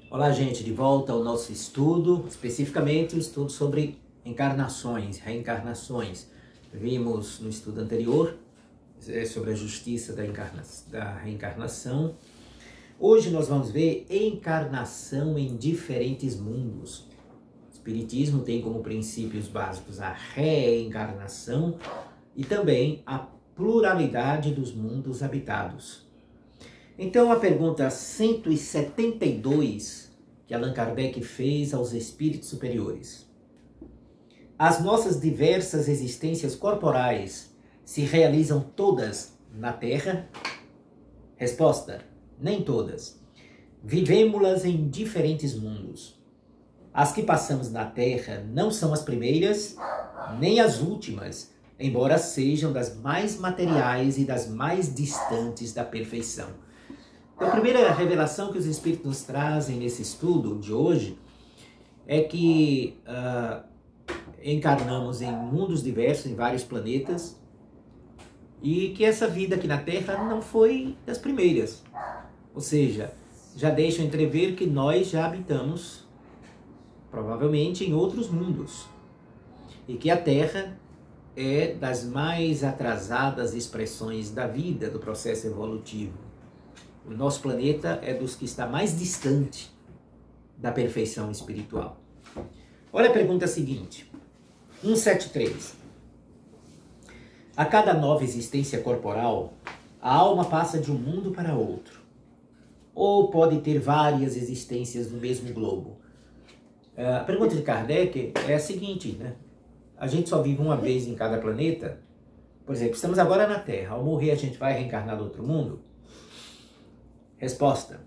Olá, gente, de volta ao nosso estudo, especificamente o estudo sobre encarnações, reencarnações. Vimos no estudo anterior sobre a justiça da reencarnação. Hoje nós vamos ver encarnação em diferentes mundos. O Espiritismo tem como princípios básicos a reencarnação e também a pluralidade dos mundos habitados. Então, a pergunta 172 que Allan Kardec fez aos espíritos superiores. As nossas diversas existências corporais se realizam todas na Terra? Resposta: nem todas. Vivemo-las em diferentes mundos. As que passamos na Terra não são as primeiras, nem as últimas, embora sejam das mais materiais e das mais distantes da perfeição. Então, a primeira revelação que os Espíritos nos trazem nesse estudo de hoje é que encarnamos em mundos diversos, em vários planetas, e que essa vida aqui na Terra não foi das primeiras. Ou seja, já deixam entrever que nós já habitamos, provavelmente, em outros mundos. E que a Terra é das mais atrasadas expressões da vida, do processo evolutivo. O nosso planeta é dos que está mais distante da perfeição espiritual. Olha a pergunta seguinte, 173. A cada nova existência corporal, a alma passa de um mundo para outro. Ou pode ter várias existências no mesmo globo? A pergunta de Kardec é a seguinte, né? A gente só vive uma vez em cada planeta. Por exemplo, estamos agora na Terra. Ao morrer, a gente vai reencarnar no outro mundo? Resposta: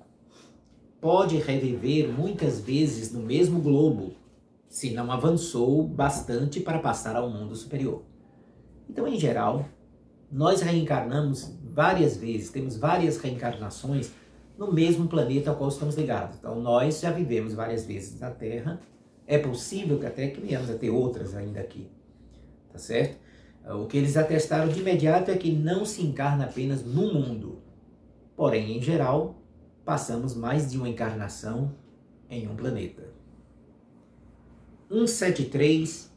pode reviver muitas vezes no mesmo globo, se não avançou bastante para passar ao mundo superior. Então, em geral, nós reencarnamos várias vezes, temos várias reencarnações no mesmo planeta ao qual estamos ligados. Então, nós já vivemos várias vezes na Terra, é possível que até que venhamos a ter outras ainda aqui, tá certo? O que eles atestaram de imediato é que não se encarna apenas no mundo. Porém, em geral, passamos mais de uma encarnação em um planeta. 173A.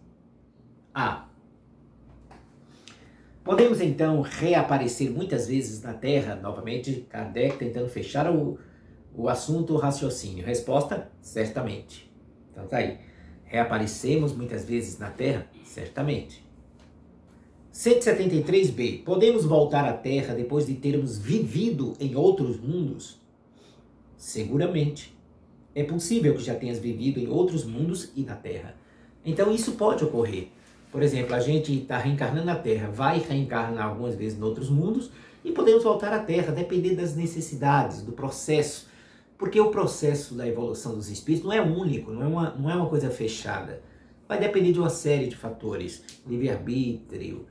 Podemos, então, reaparecer muitas vezes na Terra? Novamente, Kardec tentando fechar o assunto, o raciocínio. Resposta: certamente. Então, tá aí. Reaparecemos muitas vezes na Terra? Certamente. 173b. Podemos voltar à Terra depois de termos vivido em outros mundos? Seguramente. É possível que já tenhas vivido em outros mundos e na Terra. Então isso pode ocorrer. Por exemplo, a gente está reencarnando na Terra, vai reencarnar algumas vezes em outros mundos e podemos voltar à Terra, dependendo das necessidades, do processo. Porque o processo da evolução dos espíritos não é único, não é uma coisa fechada. Vai depender de uma série de fatores, livre-arbítrio,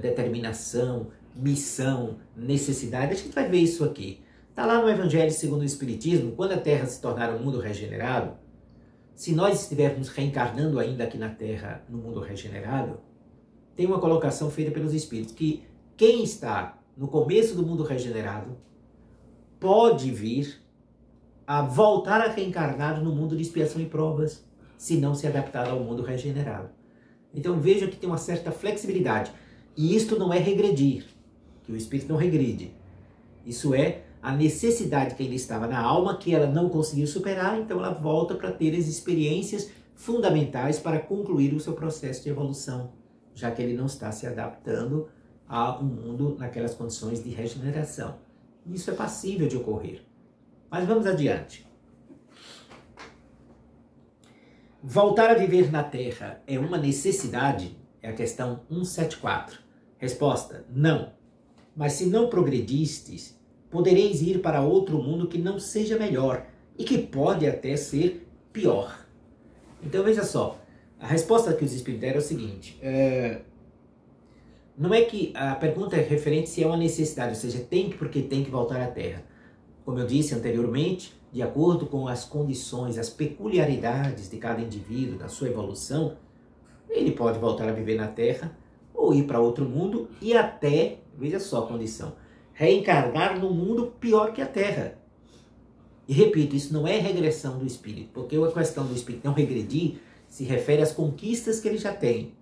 determinação, missão, necessidade. A gente vai ver isso aqui. Está lá no Evangelho segundo o Espiritismo, quando a Terra se tornar um mundo regenerado, se nós estivermos reencarnando ainda aqui na Terra, no mundo regenerado, tem uma colocação feita pelos Espíritos, que quem está no começo do mundo regenerado pode vir a voltar a reencarnar no mundo de expiação e provas, se não se adaptar ao mundo regenerado. Então veja que tem uma certa flexibilidade. E isto não é regredir, que o espírito não regride. Isso é a necessidade que ainda estava na alma, que ela não conseguiu superar, então ela volta para ter as experiências fundamentais para concluir o seu processo de evolução, já que ele não está se adaptando a um mundo naquelas condições de regeneração. Isso é passível de ocorrer. Mas vamos adiante. Voltar a viver na Terra é uma necessidade? É a questão 174. Resposta: não. Mas se não progredistes, podereis ir para outro mundo que não seja melhor e que pode até ser pior. Então veja só, a resposta que os Espíritos deram é o seguinte, não é que a pergunta é referente se é uma necessidade, ou seja, porque tem que voltar à Terra. Como eu disse anteriormente, de acordo com as condições, as peculiaridades de cada indivíduo, da sua evolução, ele pode voltar a viver na Terra ou ir para outro mundo e até, veja só a condição, reencarnar num mundo pior que a Terra. E repito, isso não é regressão do espírito, porque a questão do espírito não regredir se refere às conquistas que ele já tem.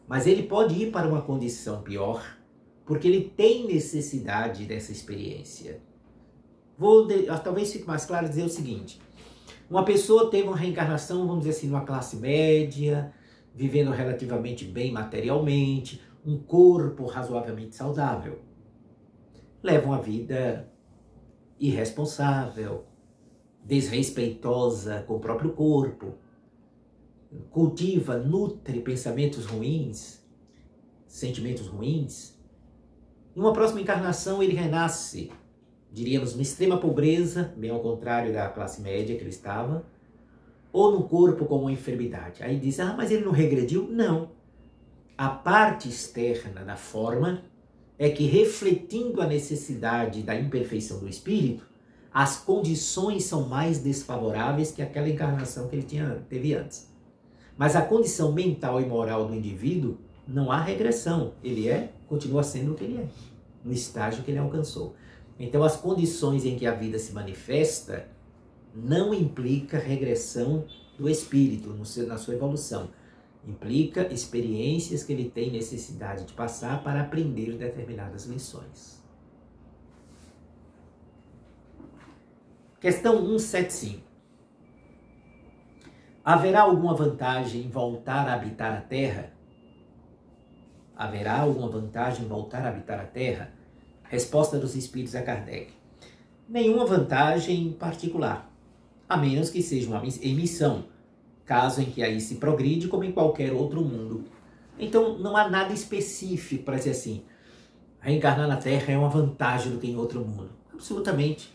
Mas ele pode ir para uma condição pior, porque ele tem necessidade dessa experiência. Talvez fique mais claro dizer o seguinte: uma pessoa teve uma reencarnação, vamos dizer assim, numa classe média, vivendo relativamente bem materialmente, um corpo razoavelmente saudável. Leva uma vida irresponsável, desrespeitosa com o próprio corpo, cultiva, nutre pensamentos ruins, sentimentos ruins. Em uma próxima encarnação ele renasce, diríamos, numa extrema pobreza, bem ao contrário da classe média que ele estava, ou no corpo com uma enfermidade. Aí diz, mas ele não regrediu? Não. A parte externa da forma é que, refletindo a necessidade da imperfeição do espírito, as condições são mais desfavoráveis que aquela encarnação que ele teve antes. Mas a condição mental e moral do indivíduo, não há regressão. Ele continua sendo o que ele é, no estágio que ele alcançou. Então, as condições em que a vida se manifesta não implica regressão do espírito na sua evolução. Implica experiências que ele tem necessidade de passar para aprender determinadas lições. Questão 175. Haverá alguma vantagem em voltar a habitar a Terra? Haverá alguma vantagem em voltar a habitar a Terra? Resposta dos espíritos a Kardec: nenhuma vantagem em particular, a menos que seja uma emissão, caso em que aí se progride como em qualquer outro mundo. Então não há nada específico para dizer assim, reencarnar na Terra é uma vantagem do que em outro mundo. Absolutamente.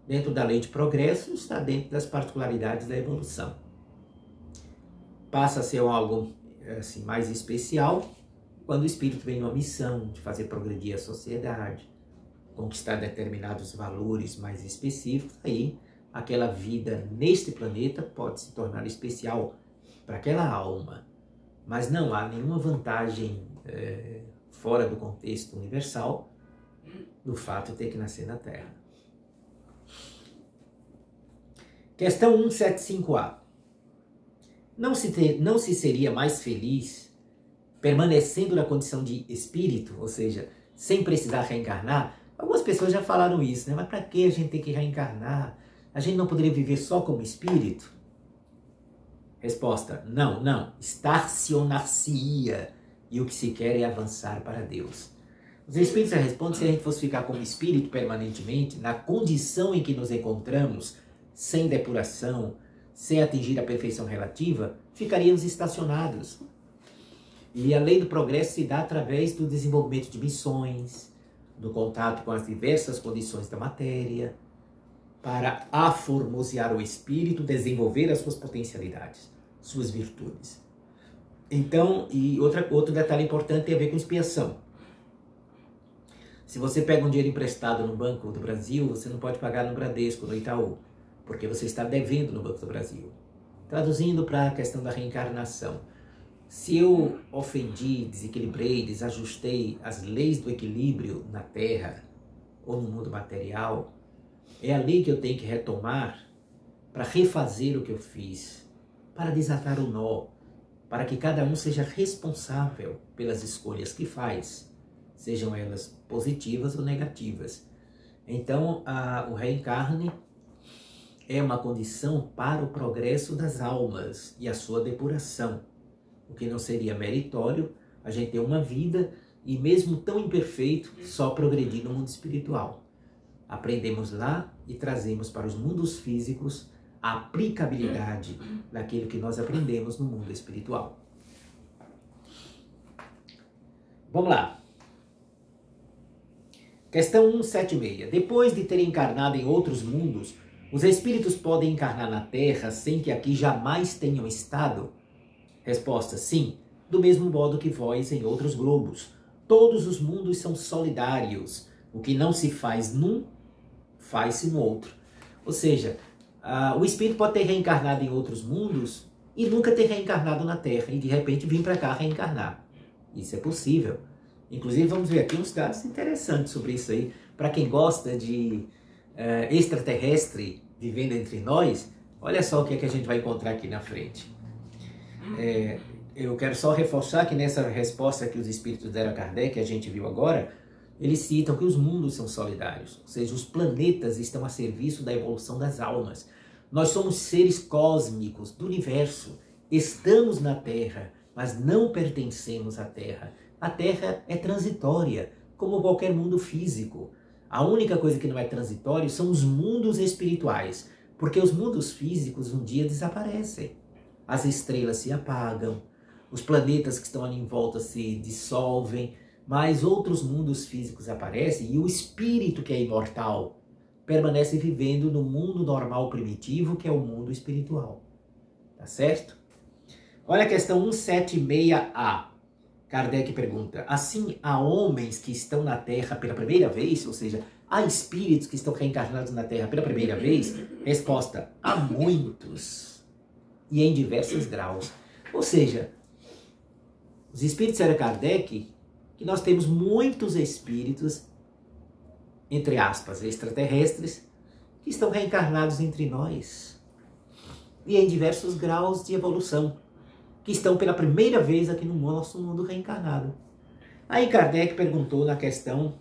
Dentro da lei de progresso, está dentro das particularidades da evolução. Passa a ser algo assim, mais especial quando o espírito vem numa missão de fazer progredir a sociedade, conquistar determinados valores mais específicos. Aí aquela vida neste planeta pode se tornar especial para aquela alma. Mas não há nenhuma vantagem fora do contexto universal do fato de ter que nascer na Terra. Questão 175A. Não se seria mais feliz permanecendo na condição de espírito, ou seja, sem precisar reencarnar? Algumas pessoas já falaram isso, né? Mas para que a gente tem que reencarnar? A gente não poderia viver só como espírito? Resposta: não. Estacionar-se-ia. E o que se quer é avançar para Deus. Os espíritos respondem: se a gente fosse ficar como espírito permanentemente, na condição em que nos encontramos, sem depuração, sem atingir a perfeição relativa, ficaríamos estacionados. E a lei do progresso se dá através do desenvolvimento de missões, do contato com as diversas condições da matéria, para aformosear o espírito, desenvolver as suas potencialidades, suas virtudes. Então, e outro detalhe importante tem a ver com expiação. Se você pega um dinheiro emprestado no Banco do Brasil, você não pode pagar no Bradesco, no Itaú, porque você está devendo no Banco do Brasil. Traduzindo para a questão da reencarnação, se eu ofendi, desequilibrei, desajustei as leis do equilíbrio na Terra ou no mundo material, é a lei que eu tenho que retomar para refazer o que eu fiz, para desatar o nó, para que cada um seja responsável pelas escolhas que faz, sejam elas positivas ou negativas. Então, o reencarne é uma condição para o progresso das almas e a sua depuração. O que não seria meritório a gente ter uma vida e mesmo tão imperfeito, só progredir no mundo espiritual. Aprendemos lá e trazemos para os mundos físicos a aplicabilidade daquilo que nós aprendemos no mundo espiritual. Vamos lá. Questão 176. Depois de ter encarnado em outros mundos, os espíritos podem encarnar na Terra sem que aqui jamais tenham estado? Resposta: sim, do mesmo modo que vós em outros globos. Todos os mundos são solidários. O que não se faz num, faz-se no outro. Ou seja, o espírito pode ter reencarnado em outros mundos e nunca ter reencarnado na Terra e de repente vir para cá reencarnar. Isso é possível. Inclusive vamos ver aqui uns dados interessantes sobre isso aí. Para quem gosta de extraterrestre, vivendo entre nós, olha só o que é que a gente vai encontrar aqui na frente. Eu quero só reforçar que nessa resposta que os espíritos deram a Kardec, que a gente viu agora, eles citam que os mundos são solidários, ou seja, os planetas estão a serviço da evolução das almas. Nós somos seres cósmicos do universo, estamos na Terra, mas não pertencemos à Terra. A Terra é transitória, como qualquer mundo físico. A única coisa que não é transitório são os mundos espirituais, porque os mundos físicos um dia desaparecem. As estrelas se apagam, os planetas que estão ali em volta se dissolvem, mas outros mundos físicos aparecem e o espírito, que é imortal, permanece vivendo no mundo normal primitivo, que é o mundo espiritual. Tá certo? Olha a questão 176A. Kardec pergunta: assim, há homens que estão na Terra pela primeira vez? Ou seja, há espíritos que estão reencarnados na Terra pela primeira vez? Resposta: há muitos. E em diversos graus. Ou seja, os espíritos disseram a Kardec que nós temos muitos espíritos, entre aspas, extraterrestres, que estão reencarnados entre nós. E em diversos graus de evolução, que estão pela primeira vez aqui no nosso mundo reencarnado. Aí Kardec perguntou na questão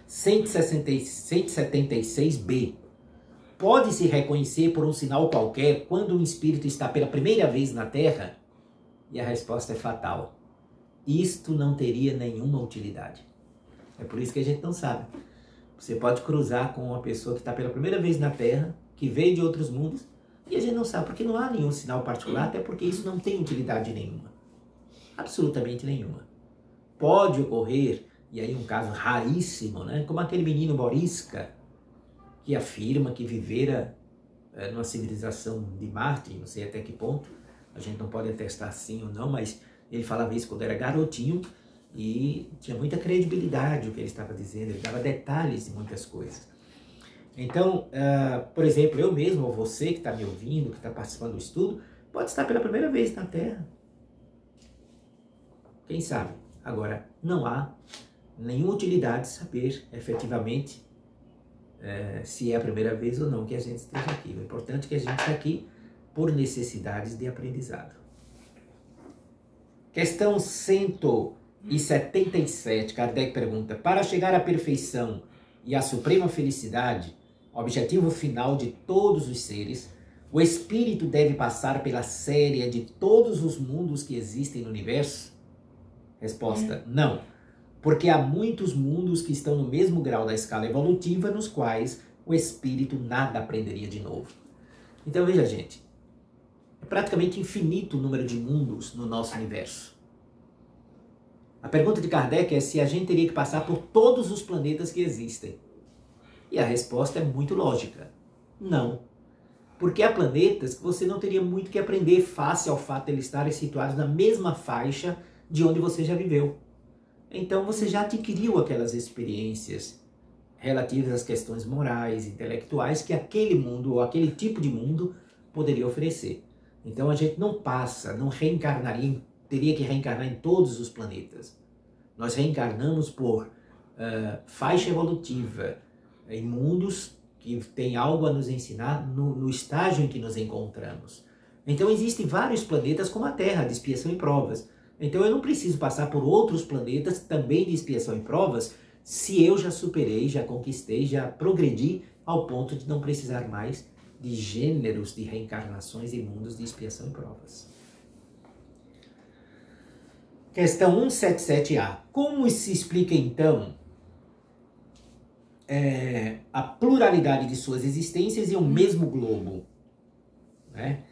176b. Pode-se reconhecer por um sinal qualquer quando um espírito está pela primeira vez na Terra? E a resposta é fatal. Isto não teria nenhuma utilidade. É por isso que a gente não sabe. Você pode cruzar com uma pessoa que está pela primeira vez na Terra, que veio de outros mundos, e a gente não sabe, porque não há nenhum sinal particular, até porque isso não tem utilidade nenhuma. Absolutamente nenhuma. Pode ocorrer, e aí um caso raríssimo, né? Como aquele menino Borisca, que afirma que vivera numa civilização de Marte, não sei até que ponto, a gente não pode atestar sim ou não, mas ele falava isso quando era garotinho, e tinha muita credibilidade o que ele estava dizendo, ele dava detalhes de muitas coisas. Então, por exemplo, eu mesmo, ou você que está me ouvindo, que está participando do estudo, pode estar pela primeira vez na Terra. Quem sabe? Agora, não há nenhuma utilidade saber efetivamente se é a primeira vez ou não que a gente esteja aqui. O importante é que a gente está aqui por necessidades de aprendizado. Questão 177, Kardec pergunta: para chegar à perfeição e à suprema felicidade, objetivo final de todos os seres, o espírito deve passar pela série de todos os mundos que existem no universo? Resposta: não, porque há muitos mundos que estão no mesmo grau da escala evolutiva nos quais o espírito nada aprenderia de novo. Então veja, gente, é praticamente infinito o número de mundos no nosso universo. A pergunta de Kardec é se a gente teria que passar por todos os planetas que existem. E a resposta é muito lógica. Não. Porque há planetas que você não teria muito que aprender face ao fato de eles estarem situados na mesma faixa de onde você já viveu. Então você já adquiriu aquelas experiências relativas às questões morais, intelectuais, que aquele mundo ou aquele tipo de mundo poderia oferecer. Então a gente não passa, não reencarnaria, teria que reencarnar em todos os planetas. Nós reencarnamos por faixa evolutiva, em mundos que tem algo a nos ensinar no estágio em que nos encontramos. Então existem vários planetas como a Terra, de expiação e provas. Então eu não preciso passar por outros planetas também de expiação e provas, se eu já superei, já conquistei, já progredi ao ponto de não precisar mais de gêneros de reencarnações em mundos de expiação e provas. Questão 177A. Como se explica então a pluralidade de suas existências em um mesmo globo? Né?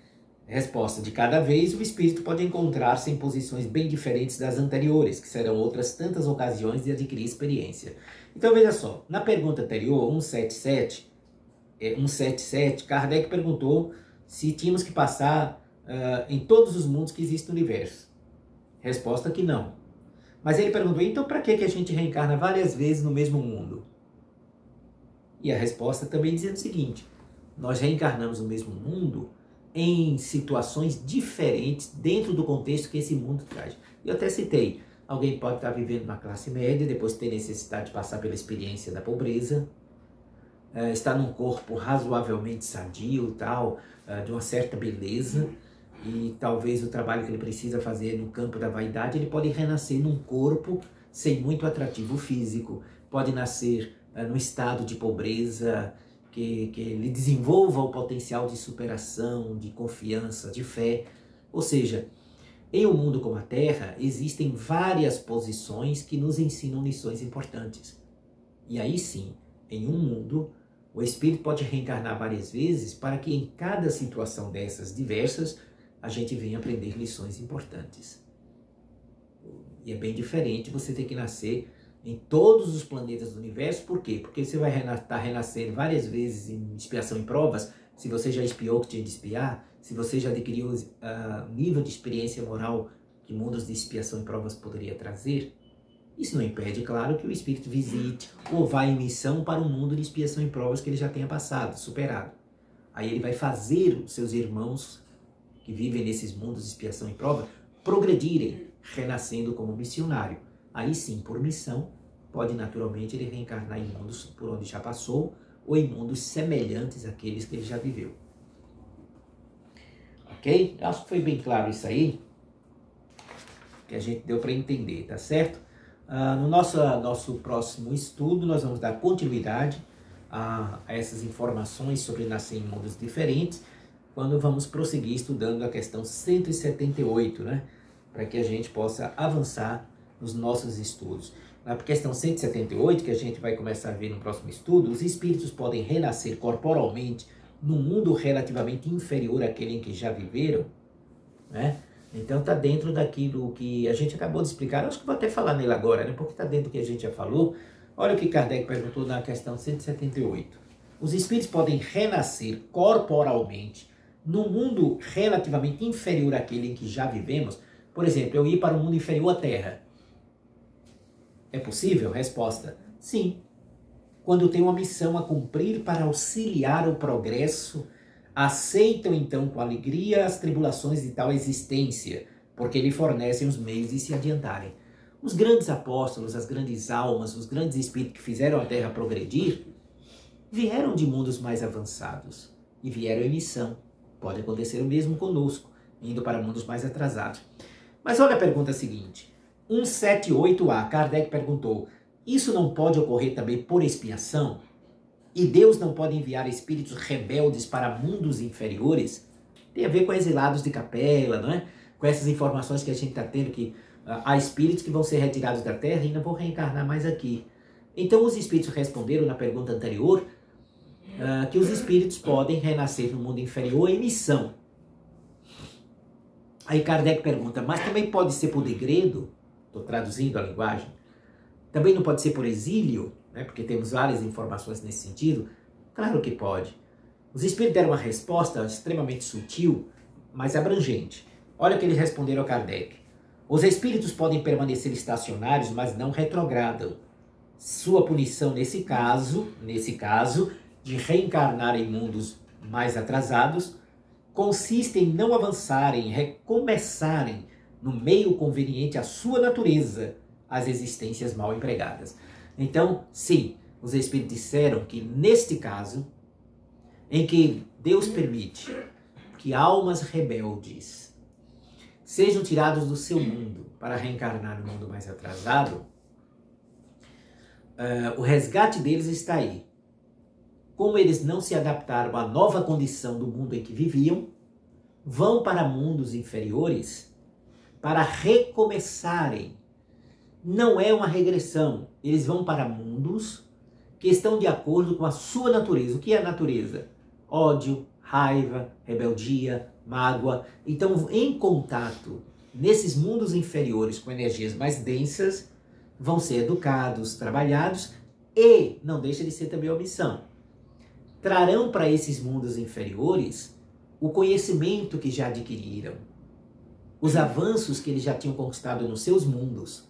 Resposta: de cada vez o espírito pode encontrar-se em posições bem diferentes das anteriores, que serão outras tantas ocasiões de adquirir experiência. Então veja só, na pergunta anterior, 177, Kardec perguntou se tínhamos que passar em todos os mundos que existem no universo. Resposta: que não. Mas ele perguntou: então para que a gente reencarna várias vezes no mesmo mundo? E a resposta também dizendo o seguinte: nós reencarnamos no mesmo mundo em situações diferentes dentro do contexto que esse mundo traz. Eu até citei, alguém pode estar vivendo na classe média, depois ter necessidade de passar pela experiência da pobreza. está num corpo razoavelmente sadio, tal, de uma certa beleza, e talvez o trabalho que ele precisa fazer no campo da vaidade, ele pode renascer num corpo sem muito atrativo físico, pode nascer num estado de pobreza, que ele desenvolva o potencial de superação, de confiança, de fé. Ou seja, em um mundo como a Terra, existem várias posições que nos ensinam lições importantes. E aí sim, em um mundo, o espírito pode reencarnar várias vezes para que em cada situação dessas diversas, a gente venha aprender lições importantes. E é bem diferente você ter que nascer em todos os planetas do universo. Por quê? Porque você vai estar renascendo várias vezes em expiação e provas, se você já espiou o que tinha de espiar, se você já adquiriu o nível de experiência moral que mundos de expiação e provas poderia trazer. Isso não impede, claro, que o espírito visite ou vá em missão para um mundo de expiação e provas que ele já tenha passado, superado. Aí ele vai fazer os seus irmãos que vivem nesses mundos de expiação e prova progredirem, renascendo como missionário. Aí sim, por missão, pode naturalmente ele reencarnar em mundos por onde já passou ou em mundos semelhantes àqueles que ele já viveu. Ok? Acho que foi bem claro isso aí, que a gente deu para entender, tá certo? No nosso próximo estudo, nós vamos dar continuidade a essas informações sobre nascer em mundos diferentes, quando vamos prosseguir estudando a questão 178, né? Para que a gente possa avançar nos nossos estudos. Na questão 178, que a gente vai começar a ver no próximo estudo, os espíritos podem renascer corporalmente num mundo relativamente inferior àquele em que já viveram, né? Então está dentro daquilo que a gente acabou de explicar. Eu acho que vou até falar nele agora, né? Porque está dentro do que a gente já falou. Olha o que Kardec perguntou na questão 178. Os espíritos podem renascer corporalmente num mundo relativamente inferior àquele em que já vivemos? Por exemplo, eu ir para um mundo inferior à Terra. É possível? Resposta: sim. Quando tem uma missão a cumprir para auxiliar o progresso, aceitam então com alegria as tribulações de tal existência, porque lhe fornecem os meios de se adiantarem. Os grandes apóstolos, as grandes almas, os grandes espíritos que fizeram a Terra progredir, vieram de mundos mais avançados e vieram em missão. Pode acontecer o mesmo conosco, indo para mundos mais atrasados. Mas olha a pergunta seguinte. 178A, Kardec perguntou: isso não pode ocorrer também por expiação? E Deus não pode enviar espíritos rebeldes para mundos inferiores? Tem a ver com exilados de capela, não é? Com essas informações que a gente está tendo, que há espíritos que vão ser retirados da Terra e não vão reencarnar mais aqui. Então os espíritos responderam na pergunta anterior que os espíritos podem renascer no mundo inferior em missão. Aí Kardec pergunta: mas também pode ser por degredo? Estou traduzindo a linguagem. Também não pode ser por exílio, né? Porque temos várias informações nesse sentido. Claro que pode. Os espíritos deram uma resposta extremamente sutil, mas abrangente. Olha o que eles responderam a Kardec. Os espíritos podem permanecer estacionários, mas não retrogradam. Sua punição nesse caso, de reencarnar em mundos mais atrasados, consiste em não avançarem, recomeçarem no meio conveniente à sua natureza as existências mal empregadas. Então, sim, os espíritos disseram que neste caso, em que Deus permite que almas rebeldes sejam tirados do seu mundo para reencarnar no mundo mais atrasado, o resgate deles está aí. Como eles não se adaptaram à nova condição do mundo em que viviam, vão para mundos inferiores para recomeçarem. Não é uma regressão. Eles vão para mundos que estão de acordo com a sua natureza. O que é a natureza? Ódio, raiva, rebeldia, mágoa. Então, em contato nesses mundos inferiores com energias mais densas, vão ser educados, trabalhados e, não deixa de ser também uma missão, trarão para esses mundos inferiores o conhecimento que já adquiriram, os avanços que eles já tinham conquistado nos seus mundos,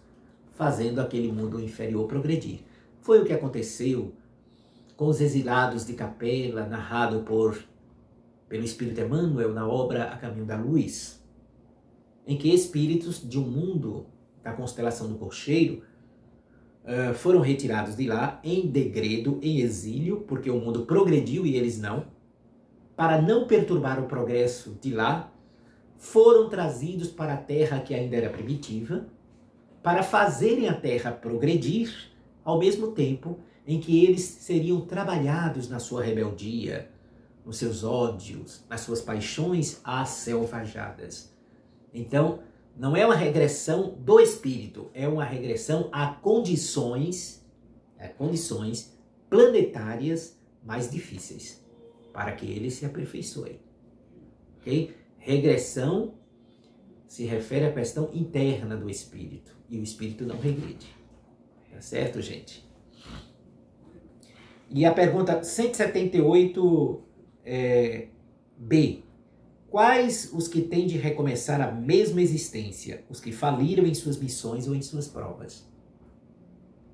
fazendo aquele mundo inferior progredir. Foi o que aconteceu com os exilados de capela, narrado pelo Espírito Emmanuel na obra A Caminho da Luz, em que espíritos de um mundo da constelação do Cocheiro foram retirados de lá em degredo, em exílio, porque o mundo progrediu e eles não. Para não perturbar o progresso de lá, foram trazidos para a terra que ainda era primitiva, para fazerem a terra progredir, ao mesmo tempo em que eles seriam trabalhados na sua rebeldia, nos seus ódios, nas suas paixões asselvajadas. Então, não é uma regressão do espírito, é uma regressão a condições planetárias mais difíceis, para que eles se aperfeiçoem. Ok? Regressão se refere à questão interna do espírito, e o espírito não regride. Tá certo, gente? E a pergunta 178 B. Quais os que têm de recomeçar a mesma existência? Os que faliram em suas missões ou em suas provas.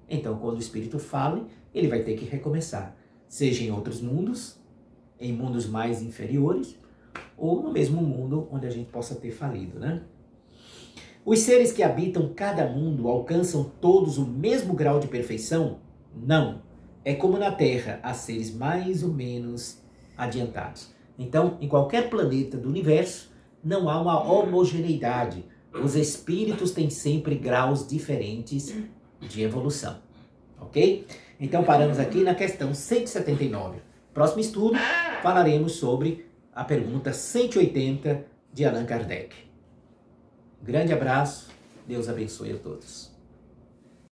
Então, quando o espírito fale, ele vai ter que recomeçar. Seja em outros mundos, em mundos mais inferiores, ou no mesmo mundo onde a gente possa ter falido, né? Os seres que habitam cada mundo alcançam todos o mesmo grau de perfeição? Não. É como na Terra, há seres mais ou menos adiantados. Então, em qualquer planeta do universo, não há uma homogeneidade. Os espíritos têm sempre graus diferentes de evolução. Ok? Então, paramos aqui na questão 179. Próximo estudo, falaremos sobre a pergunta 180 de Allan Kardec. Grande abraço, Deus abençoe a todos.